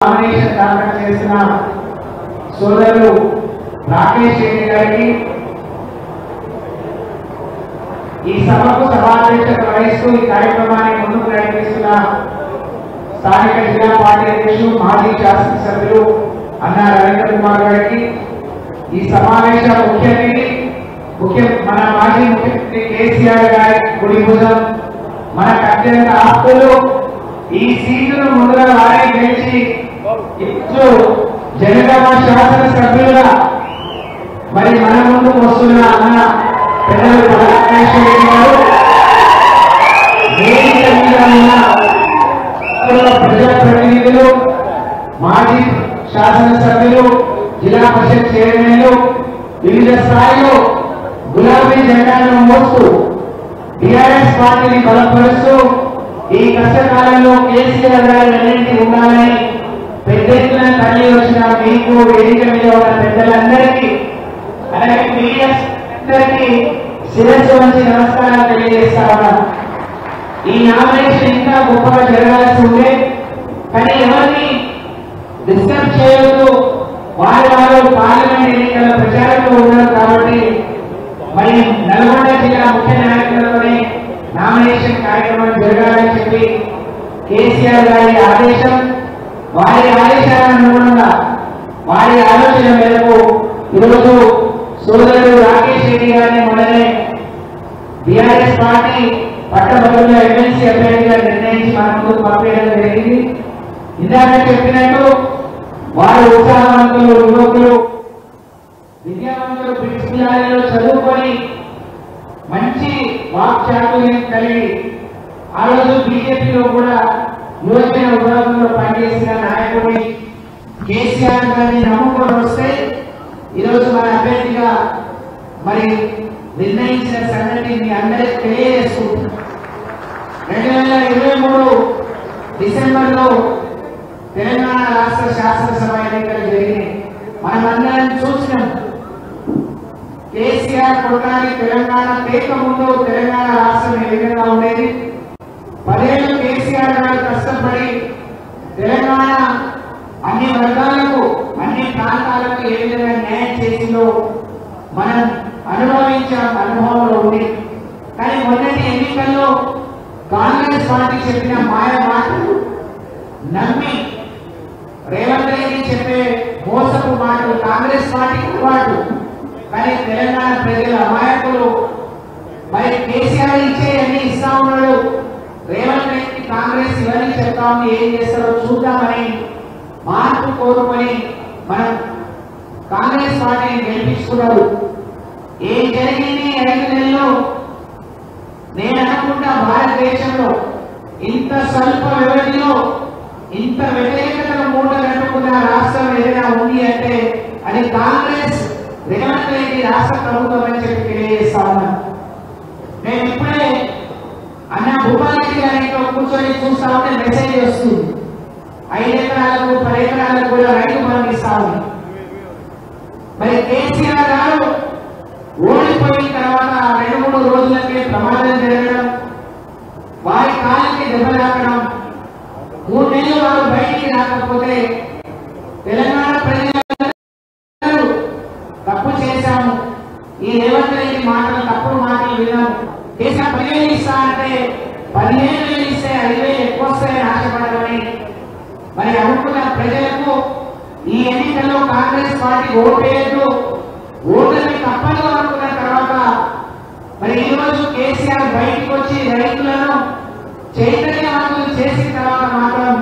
Nomination దాఖలు చేసిన సోదరులు రాకేష్ రెడ్డి గారికి ఈ సభకు సభాధ్యక్షత వహిస్తూ ఈ కార్యక్రమాన్ని ముందుకు నడిపిస్తున్న స్థానిక జిల్లా పార్టీ అధ్యక్షులు మాజీ శాసనసభ్యులు అన్నా రవీంద్ర కుమార్ గారికి ఈ సమావేశ మన మాజీ ముఖ్యమంత్రి కేసీఆర్ గారి కుడి భుజం మనకు అత్యంత ఆప్తులు ఈ సీటును ముందుగా వారే గెలిచి ఇప్పుడు జనగామ శాసనసభ్యులుగా మరి మన ముందుకు వస్తున్న అన్న పెద్దలు ప్రజాప్రతినిధులు మాజీ శాసనసభ్యులు జిల్లా పరిషత్ చైర్మన్లు వివిధ స్థాయిలో గులాబీ జెండాలను మోస్తూ టిఆర్ఎస్ పార్టీని బలపరుస్తూ ఈ కష్టకాలంలో కేసీఆర్ గారు వెన్నంటి ఉండాలని పెద్ద ఎత్తున తల్లి వచ్చిన మీకు వేదిక మీద ఉన్న పెద్దలందరికీ అలాగే మీడియా అందరికీ శిరస్సు వంచి నమస్కారాలు తెలియజేస్తా ఉన్నాం. ఈ నామినేషన్ ఇంకా గొప్పగా జరగాల్సి ఉండే కానీ ఎవరిని డిస్టర్బ్ చేయొద్దు, వారు పార్లమెంట్ ఎన్నికల ప్రచారంలో ఉన్నారు కాబట్టి మరి నల్గొండ జిల్లా ముఖ్య నాయకులతోనే నామినేషన్ కార్యక్రమం జరగాలని చెప్పి కేసీఆర్ గారి ఆదేశం, వారి ఆదేశాల అనుగుణంగా వారి ఆలోచన మేరకు ఈరోజు సోదరుడు రాకేష్ రెడ్డి గారిని మొదలై టిఆర్ఎస్ పార్టీ పట్టభద్రుల ఎమ్మెల్సీ అభ్యర్థిగా నిర్ణయించి మన ముందుకు పంపించడం జరిగింది. ఇందాక చెప్పినట్టు వారు ఉత్సాహవంతులు, యువకులు, విద్యావంతులు, బ్రిటిష్ పిల్లలలో చదువుకొని మంచి వాక్చాతుర్యం కలిగి ఆ రోజు బీజేపీలో కూడా యువజన విభాగంలో పనిచేసిన నాయకుడి కేసీఆర్ గారిని నమ్ముకొని వస్తే ఈరోజు మన అభ్యర్థిగా మరి నిర్ణయించిన సంగతి మీ అందరికీ తెలియజేస్తుంది. 2023 డిసెంబర్లో తెలంగాణ రాష్ట్ర శాసనసభ ఎన్నికలు జరిగినాయి. మనమందరం చూసినాం. కేసీఆర్ కొట్టాలి తెలంగాణ తేక ముందు తెలంగాణ రాష్ట్రం ఏ విధంగా ఉండేది. 10 ఏళ్ళు కేసీఆర్ గారు కష్టపడి తెలంగాణ అన్ని వర్గాలకు అన్ని ప్రాంతాలకు ఏ విధంగా న్యాయం చేసిందో మనం అనుభవించాం, అనుభవంలో ఉంది. కానీ మొన్నటి ఎన్నికల్లో కాంగ్రెస్ పార్టీ చెప్పిన మాయ మాటలు నమ్మి రేవంత్ రెడ్డి చెప్పే మోసపు మాటలు కాంగ్రెస్ పార్టీకి అలవాటు. కానీ తెలంగాణ ప్రజల అమాయకులు మరి కేసీఆర్ ఇచ్చే అన్ని ఇస్తా ఉన్నాడు, రేవంత్ రెడ్డి కాంగ్రెస్ ఇవన్నీ చెప్తా ఉంది, ఏం చేస్తారో చూద్దామని మార్పు కోరుకొని మనం కాంగ్రెస్ పార్టీని గెలిపించుకున్నారు. ఏం జరిగింది 5 నెలల్లో? నేను అనుకుంటా భారతదేశంలో ఇంత స్వల్ప వ్యవధిలో ఇంత వ్యతిరేకతను మూట కట్టుకున్న రాష్ట్రం ఏదైనా ఉంది అంటే అది కాంగ్రెస్ రేవంత్ రెడ్డి రాష్ట్ర ప్రభుత్వం అని చెప్పి తెలియజేస్తా ఉన్నాను. నేను ఇప్పుడే అన్న భూపాలరెడ్డి గారితో కూర్చొని చూస్తా ఉంటే మెసేజ్ వస్తుంది, 5 ఎకరాలకు 10 ఎకరాలకు కూడా రైతు బంధు ఇస్తా ఉంది. మరి కేసీఆర్ గారు ఓడిపోయిన తర్వాత 2-3 రోజులకే ప్రమాదం జరగడం, వారి కాలికి దెబ్బ తాకడం, 3 నెలలు వారు బయటికి రాకపోతే తెలంగాణ ప్రజలు తప్పు చేశాము, ఈ రేవంత్ రెడ్డి మాటలు తప్పుడు మాటలు విన్నాము, కేసీఆర్ 10,000 ఇస్తా అంటే 15,000 ఇస్తే 5,000 ఎక్కువ వస్తాయని ఆశపడమని మరి అనుకున్న ప్రజలకు ఈ ఎన్నికల్లో కాంగ్రెస్ పార్టీ ఓటేయద్దు, ఓటమి తప్పదు అనుకున్న తర్వాత మరి ఈరోజు కేసీఆర్ బయటకు వచ్చి రైతులను చైతన్యవంతులు చేసిన తర్వాత మాత్రం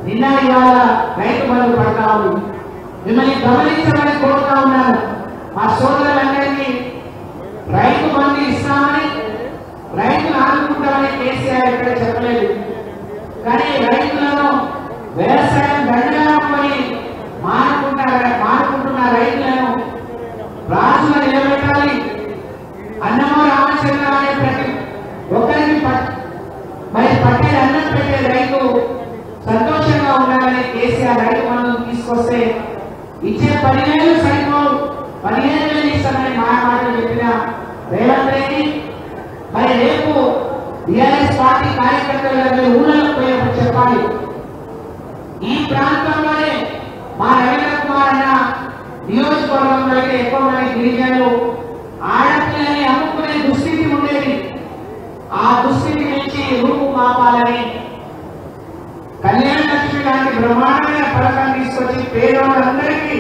నిన్న ఇవాళ రైతు బంధు పడతా ఉంది. మిమ్మల్ని గమనించమని కోరుతా ఉన్నాను. మా సోదరులందరికీ రైతు బంధు ఇస్తామని, రైతులు ఆదుకుంటామని కేసీఆర్ ఎక్కడ చెప్పలేదు. కానీ రైతులను వ్యవసాయం దండగామని మానుకుంటున్న రైతులను రాజుగా నిలబెట్టాలి. అన్నమో రామచంద్ర అనే ప్రతి ఒక్కరికి మరి పట్టే అన్నం పెట్టే రైతు సంతోషంగా ఉండాలని కేసీఆర్ రైతు బంధువులు తీసుకొస్తే ఇచ్చే 10,000 సరిపోవు, 15,000 ఇస్తామని మాటలు చెప్పిన రేవంత్ రెడ్డి మరి రేపు టిఆర్ఎస్ పార్టీ కార్యకర్తలు ఊళ్ళకు పోయినప్పుడు చెప్పాలి, ఈ ప్రాంతంలోనే బ్రహ్మాండమైన పథకాన్ని తీసుకొచ్చి పేదవాళ్ళందరికీ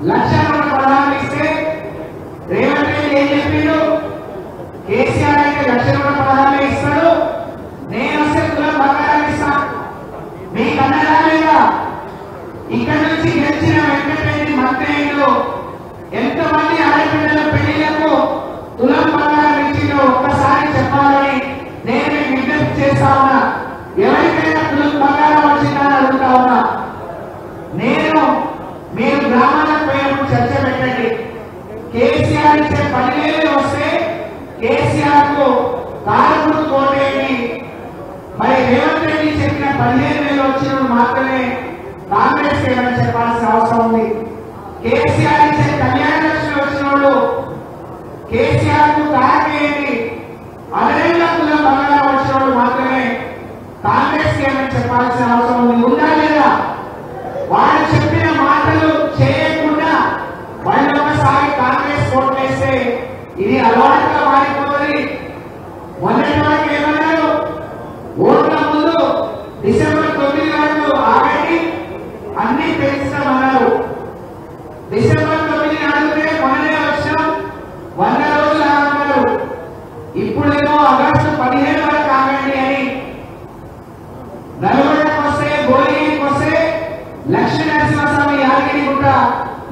1,16,000 ఇస్తే రేవంత్ రెడ్డి ఏం చెప్పిండు? కేసీఆర్ అయితే 1,16,000 ఇస్తాడు, నేను వస్తే తులం బంగారం ఇస్తాను. మీకు అన్నదాలేదా? ఇక్కడ నుంచి గెలిచిన వెంకటరెడ్డి మంత్రులు ఎంతమంది ఆడపిల్లల పెళ్లిళ్లకు తులం బంగారం ఇచ్చిందో ఒక్కసారి చెప్పాలని నేను మీకు విజ్ఞప్తి చేస్తా ఉన్నా. ఎవరికైనా తులం బంగారం వచ్చిందని అడుగుతా ఉన్నా. మీరు గ్రామాలకు పోయినప్పుడు చర్చ పెట్టండి. కేసీఆర్ ఇచ్చే 10,000 వస్తే కేసీఆర్ కు కారుకు కోటేది, మరి రేవంత్ రెడ్డి చెప్పిన 15,000 వచ్చినప్పుడు మాత్రమే కాంగ్రెస్ ఏమైనా చెప్పాల్సిన అవసరం ఉంది. కేసీఆర్ ఇచ్చే కళ్యాణ లక్ష్మి వచ్చినప్పుడు కేసీఆర్ కు కాకేయండి, 10,000 బంగారం వచ్చినప్పుడు మాత్రమే కాంగ్రెస్ ఏమైనా చెప్పాల్సిన అవసరం ఉంది. ఉందా లేదా? వాళ్ళు చెప్పిన మాటలు చేయకుండా వాళ్ళు ఒకసారి కాంగ్రెస్ ఓటు వేస్తే ఇది అలవాటుగా మారిపోతుంది. మొన్నటి వరకు ఏమన్నారు? ఓట్ల ముందు డిసెంబర్ 9 వరకు ఆగండి, అన్ని పెంచుతామన్నారు. డిసెంబర్ 9 అడిగితే మొన్ననే వచ్చాం, 100 రోజులు ఆగన్నారు. ఇప్పుడేమో ఆగస్టు 15 వరకు ఆగండి అని నల్గొండకు వస్తే, భోగికి వస్తే లక్ష్మీనరసింహస్వామి యాదగిరిగుట్ట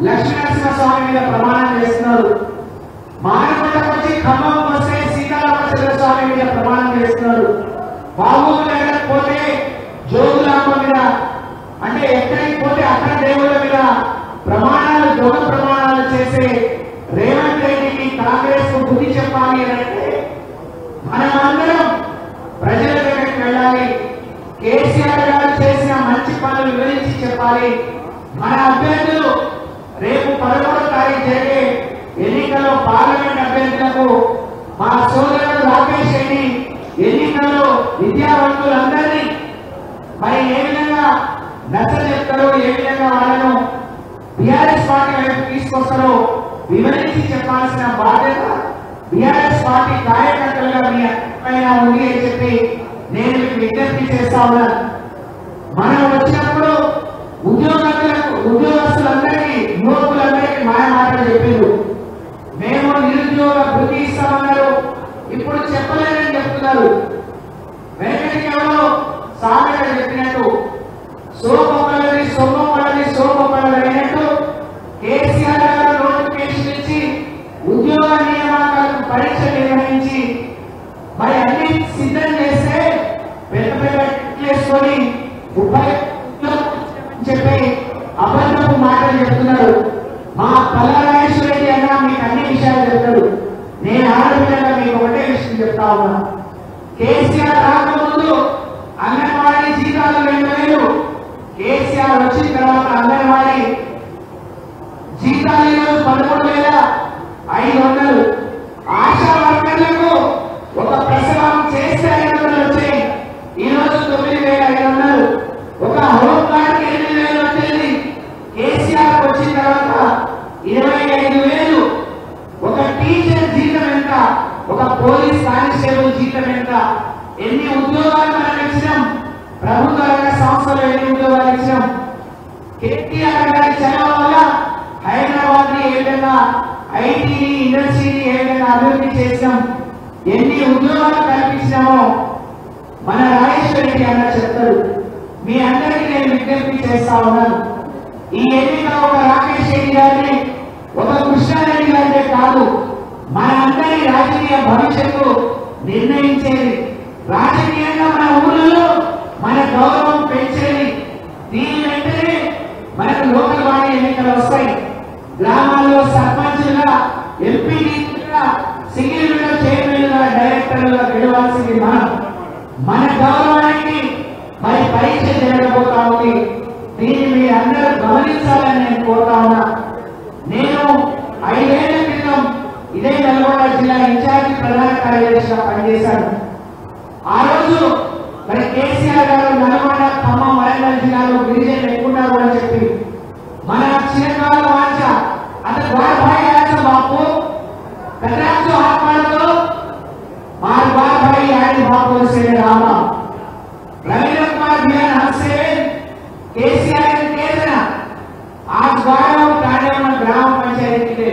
లక్ష్మీనరసింహస్వామి మీద ప్రమాణం చేస్తున్నారు. మానకొండకు వచ్చి ఖమ్మం వస్తే సీతారామచంద్ర స్వామి మీద ప్రమాణం చేస్తున్నారు. బాబుకు దగ్గరకు పోతే జోగులాంబ మీద, అంటే ఎక్కడికి పోతే అక్కడ దేవుళ్ళ మీద ప్రమాణాలు, దొంగ ప్రమాణాలు చేసే రేవంత్ రెడ్డికి కాంగ్రెస్ కు బుద్ధి చెప్పాలి అంటే మనమందరం ప్రజల దగ్గరికి వెళ్ళాలి. కేసీఆర్ గారు చేసిన మంచి పనులు వివరించి చెప్పాలి. మన అభ్యర్థులు రేపు 13వ తారీఖు జరిగే ఎన్నికల్లో పార్లమెంట్ అభ్యర్థులకు మా సోదరుడు రాకేష్ రెడ్డి ఎన్నికల్లో విద్యావంతులందరినీ మరి ఏ విధంగా నచ్చజెప్తారో, ఏ విధంగా వాళ్ళను బీఆర్ఎస్ పార్టీ వైపు తీసుకొస్తారో వివరించి చెప్పాల్సిన బాధ్యత బీఆర్ఎస్ పార్టీ కార్యకర్తలుగా మీ పైన ఉంది అని చెప్పి నేను మీకు విజ్ఞప్తి చేస్తా ఉన్నాను. మనం వచ్చినప్పుడు ఉద్యోగస్తులందరికీ, యువకులందరికీ మాయ మాటలు చెప్పిండు. మేము నిరుద్యోగ వృత్తి ఇస్తామన్నారు, ఇప్పుడు చెప్పలేదని చెప్తున్నారు. వెనకటికి ఎవరో సామెత చెప్పినట్టు సోమపల్లది సోమపల్లది సోమపల్లది అయినట్టు కేసీఆర్ గారు నోటిఫికేషన్ ఇచ్చి ఉద్యోగ నియామకాలకు పరీక్ష నిర్వహించి మరి అన్ని సిద్ధం చేస్తే పెద్ద పెద్ద చేసుకొని చెప్పి అబద్ధపు మాటలు చెప్తున్నారు. మా పల్లారాజేశ్వర రెడ్డి అన్న మీకు అన్ని విషయాలు చెప్తాడు. నేను ఆడపిల్లగా మీకు ఒకటే విషయం చెప్తా ఉన్నా. కేసీఆర్ రాకముందు అంగన్వాడీ జీతాలు 2,000, కేసీఆర్ వచ్చిన తర్వాత అంగన్వాడీ జీతాలు 13,500. ఆశా వర్కర్లకు ఒక ప్రసవం చేస్తే 500 వచ్చాయి, ఈరోజు 9,500. ఒక హోమ్ గార్డ్కి 8,000 వచ్చేది, కేసీఆర్ వచ్చిన తర్వాత 25,000. ఒక టీచర్ జీతం ఎంత, ఒక పోలీస్ కానిస్టేబుల్ జీతం ఎంత? ఎన్ని ఉద్యోగాలు మనం ఇచ్చినాం? ప్రభుత్వ రంగ సంస్థలు ఎన్ని ఉద్యోగాలు ఇచ్చినాం? కేటీఆర్ గారి చలవ వల్ల హైదరాబాద్ ని ఏ విధంగా, ఐటీని, ఇండస్ట్రీని ఏ విధంగా అభివృద్ధి చేసినాం, ఎన్ని ఉద్యోగాలు కల్పించినామో మన రాజేశ్వర రెడ్డి అన్న చెప్తారు. మీ అందరికీ నేను విజ్ఞప్తి చేస్తా ఉన్నాను. ఈ ఎన్నిక ఒక రాకేష్ రెడ్డి గారిని, ఒక కృష్ణారెడ్డి గారినే కాదు, మన అందరి రాజకీయ భవిష్యత్తు నిర్ణయించేది, రాజకీయంగా మన ఊళ్ళలో మన గౌరవం పెంచేది. దీని వెంటనే మనకు లోకల్ బాడీ ఎన్నికలు వస్తాయి. గ్రామాల్లో సర్పంచులుగా, ఎంపీగా, సింగిల్ విండో చైర్మన్లుగా, డైరెక్టర్లుగా గెలవాల్సింది మనం. మన గౌరవానికి మరి పరీక్ష జరగబోతా ఉంది. దీన్ని మీరు అందరూ గమనించాలని నేను కోరుతా ఉన్నా. నేను 5 ఏళ్ల క్రితం ఇదే నల్గొండ జిల్లా ఇన్ఛార్జి ప్రధాన కార్యదర్శిగా పనిచేశాను. ఆ రోజు మరి కేసీఆర్ గారు నల్గొండ, ఖమ్మం, వరంగల్ జిల్లాలో గిరిజనులు ఎక్కున్నారు అని చెప్పి మన చిరకాల వాంఛ అంటే బార్ భాई आया बापू कतराचो हाथ मारतो मार बार भाई आए बापू से रामा रवींद्र कुमार बिहान हंसे केसीआर केंद्र आज गाँव ताने में ग्राम पंचायत के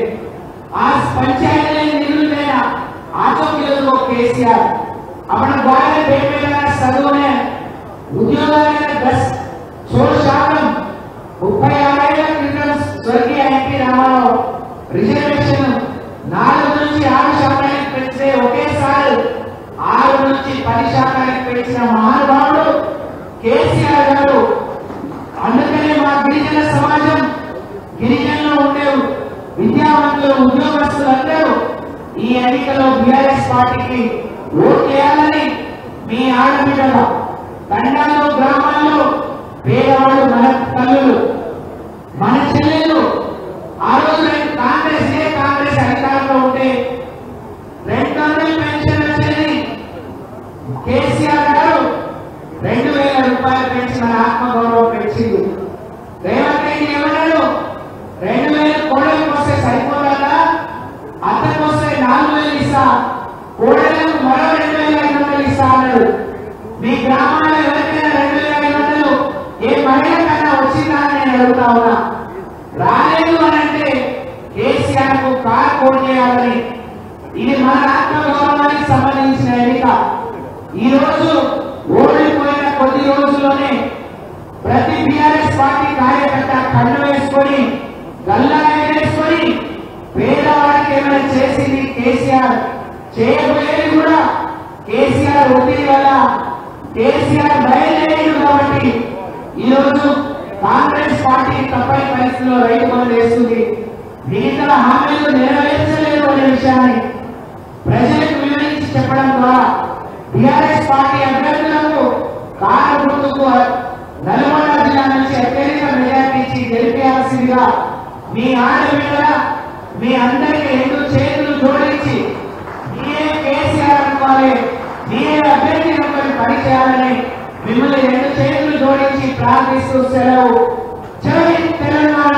आज पंचायत ने निधुल देना आजो के लोग केसीआर अपना गाँव में बेमेला सदों ने उद्योगों ने 10% 36 क्विंटल स्वर्गीय एंटी रामाराव रिजर्वेशन 4 నుంచి 6% పెంచే ఒకేసారి 6 నుంచి 10% పెంచిన మహానుభావుడు కేసీఆర్ గారు. అందుకనే మా గిరిజన సమాజం గిరిజనులు ఉండే విద్యావంతులు ఉద్యోగస్తులందరూ ఈ ఎన్నికల్లో బీఆర్ఎస్ పార్టీకి ఓటు వేయాలని మీ ఆడబిడ్డల తండాల్లో గ్రామాల్లో పేదవాళ్ళు మన తల్లులు మన చెల్లెలు ఆ రోజు కాంగ్రెస్ అధికారంలో ఉంటే 200 పెన్షన్ వచ్చేది. కేసీఆర్ గారు 2000 రూపాయలు పెంచిన ఆత్మగౌరవం పెంచింది. రేవంత్ రెడ్డి ఏమన్నాడు 2000 కోడలకు వస్తే సరిపోతుందా, అత్తకు వస్తే 4000 ఇస్తా, కోడలకు మరో 2500 ఇస్తా అన్నాడు. మీ గ్రామాల్లో ఎవరికైనా 2500 ఏ మహిళ కన్నా వచ్చిందా అని నేను అడుగుతా ఉన్నా. రాలేదు అని అంటే కేసీఆర్ కు కార్ కోట్ చేయాలని. ఇది మన ఆత్మగౌరవానికి సంబంధించిన ఎన్నిక. ఈ రోజు ఓడిపోయిన కొద్ది రోజుల్లోనే ప్రతి బీఆర్ఎస్ పార్టీ కార్యకర్త కన్ను వేసుకొని గల్లా వేసుకొని పేదవాడికి ఏమైనా చేసింది కేసీఆర్, చేయబోయేది కూడా కేసీఆర్ ఒత్తిడి వల్ల కేసీఆర్ బయలుదేరాడు. కాబట్టి ఈ రోజు కాంగ్రెస్ పార్టీ తప్పని పరిస్థితుల్లో రైతు బంధు వేస్తుంది, మిగతా హామీలు నెరవేర్చలేదు అనే విషయాన్ని ప్రజలకు వివరించి చెప్పడం ద్వారా బీఆర్ఎస్ పార్టీ అభ్యర్థులకు కారు గుర్తుకు నల్గొండ జిల్లా నుంచి అత్యధిక మెజార్టీ ఇచ్చి గెలిపేయాల్సిందిగా మీ ఆడబిడ్డ మీ అందరికీ 2 చేతులు జోడించి మీరే కేసీఆర్ అనుకోవాలి, మీరే అభ్యర్థి అనుకోని పని చేయాలని మిమ్మల్ని 2 చేతులు జోడించి ప్రార్థిస్తూ సెలవు. జై తెలంగాణ,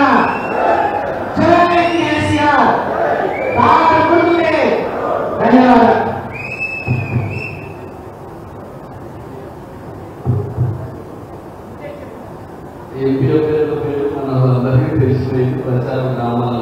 జై కేసీఆర్, కారు గుర్తుకే. ధన్యవాదాలు. ఎంపీఓ పేరు మన అందరికీ తెలిసిపోయింది. ప్రచారం గ్రామాల